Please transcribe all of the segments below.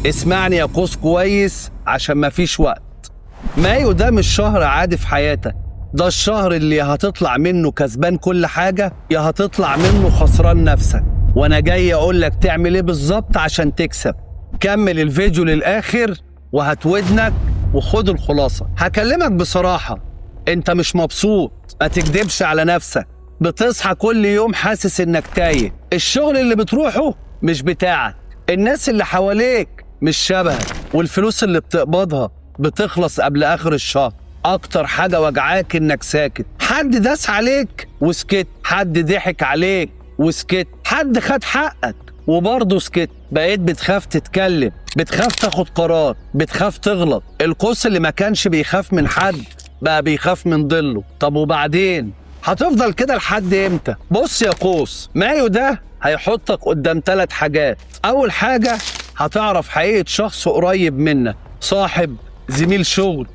اسمعني يا قوس كويس عشان مفيش وقت. مايو ده مش شهر عادي في حياتك، ده الشهر اللي يا هتطلع منه كسبان كل حاجة يا هتطلع منه خسران نفسك. وانا جاي اقول لك تعمل ايه بالظبط عشان تكسب. كمل الفيديو للاخر وهات ودنك وخد الخلاصة. هكلمك بصراحة، انت مش مبسوط، ما تكدبش على نفسك. بتصحى كل يوم حاسس انك تايه، الشغل اللي بتروحه مش بتاعك، الناس اللي حواليك مش شبهك، والفلوس اللي بتقبضها بتخلص قبل اخر الشهر. اكتر حاجة وجعاك انك ساكت، حد داس عليك وسكت، حد ضحك عليك وسكت، حد خد حقك وبرضه سكت. بقيت بتخاف تتكلم، بتخاف تاخد قرار، بتخاف تغلط. القوس اللي ما كانش بيخاف من حد بقى بيخاف من ظله. طب وبعدين هتفضل كده لحد امتى؟ بص يا قوس، مايو ده هيحطك قدام 3 حاجات. اول حاجة هتعرف حقيقة شخص قريب منك، صاحب، زميل شغل،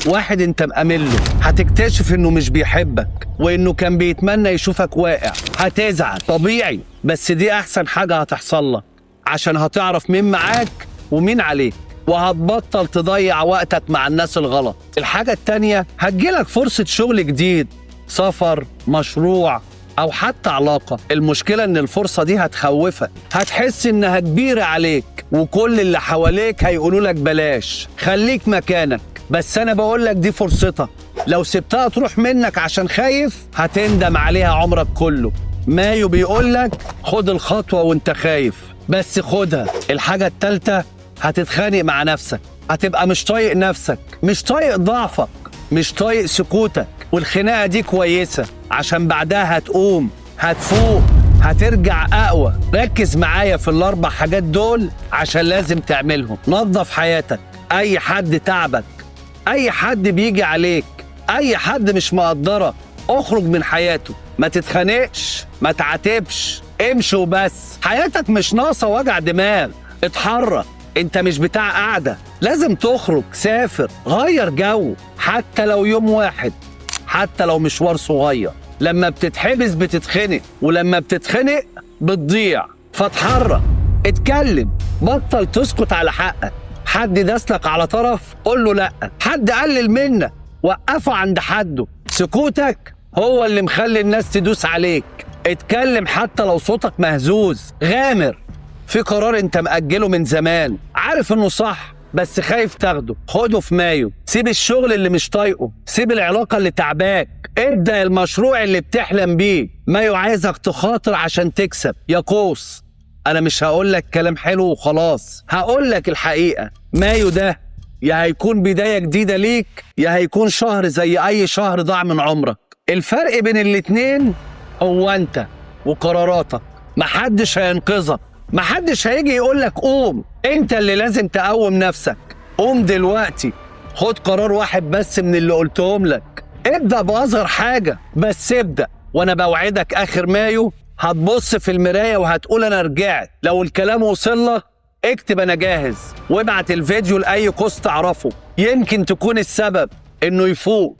واحد انت مأمن له. هتكتشف انه مش بيحبك وانه كان بيتمنى يشوفك واقع. هتزعل طبيعي، بس دي احسن حاجة هتحصل لك عشان هتعرف مين معاك ومين عليك، وهتبطل تضيع وقتك مع الناس الغلط. الحاجة التانية هتجيلك فرصة شغل جديد، سفر، مشروع، او حتى علاقة. المشكلة ان الفرصة دي هتخوفك، هتحس انها كبيرة عليك وكل اللي حواليك هيقولوا لك بلاش، خليك مكانك. بس انا بقول لك دي فرصتك، لو سبتها تروح منك عشان خايف هتندم عليها عمرك كله. مايو بيقول لك خد الخطوة وانت خايف، بس خدها. الحاجة التالتة هتتخانق مع نفسك، هتبقى مش طايق نفسك، مش طايق ضعفك، مش طايق سكوتك. والخناقة دي كويسة عشان بعدها هتقوم، هتفوق، هترجع أقوى. ركز معايا في ال4 حاجات دول عشان لازم تعملهم. نظف حياتك، أي حد تعبك، أي حد بيجي عليك، أي حد مش مقدرك اخرج من حياته. ما تتخانقش، ما تعاتبش، امشي وبس. حياتك مش ناقصة وجع دماغ. اتحرك، انت مش بتاع قاعدة، لازم تخرج، سافر، غير جو، حتى لو يوم واحد، حتى لو مشوار صغير. لما بتتحبس بتتخنق، ولما بتتخنق بتضيع. فاتحرك، اتكلم، بطل تسكت على حقك. حد داسلك على طرف قول له لا، حد قلل منك وقفه عند حده. سكوتك هو اللي مخلي الناس تدوس عليك. اتكلم حتى لو صوتك مهزوز. غامر في قرار انت مأجله من زمان، عارف انه صح بس خايف تاخده، خده في مايو. سيب الشغل اللي مش طايقه، سيب العلاقة اللي تعباك، ابدأ المشروع اللي بتحلم بيه. مايو عايزك تخاطر عشان تكسب. يا قوس، انا مش هقول لك كلام حلو وخلاص، هقول لك الحقيقة. مايو ده يا هيكون بداية جديدة ليك يا هيكون شهر زي اي شهر ضاع من عمرك. الفرق بين الاتنين هو انت وقراراتك. محدش هينقذك، محدش هيجي يقولك قوم، انت اللي لازم تقوم نفسك. قوم دلوقتي، خد قرار واحد بس من اللي قلتهم لك. ابدأ بأصغر حاجة بس ابدأ، وانا بوعدك اخر مايو هتبص في المراية وهتقول انا رجعت. لو الكلام وصل لك اكتب انا جاهز، وابعت الفيديو لأي قوس تعرفه، يمكن تكون السبب انه يفوق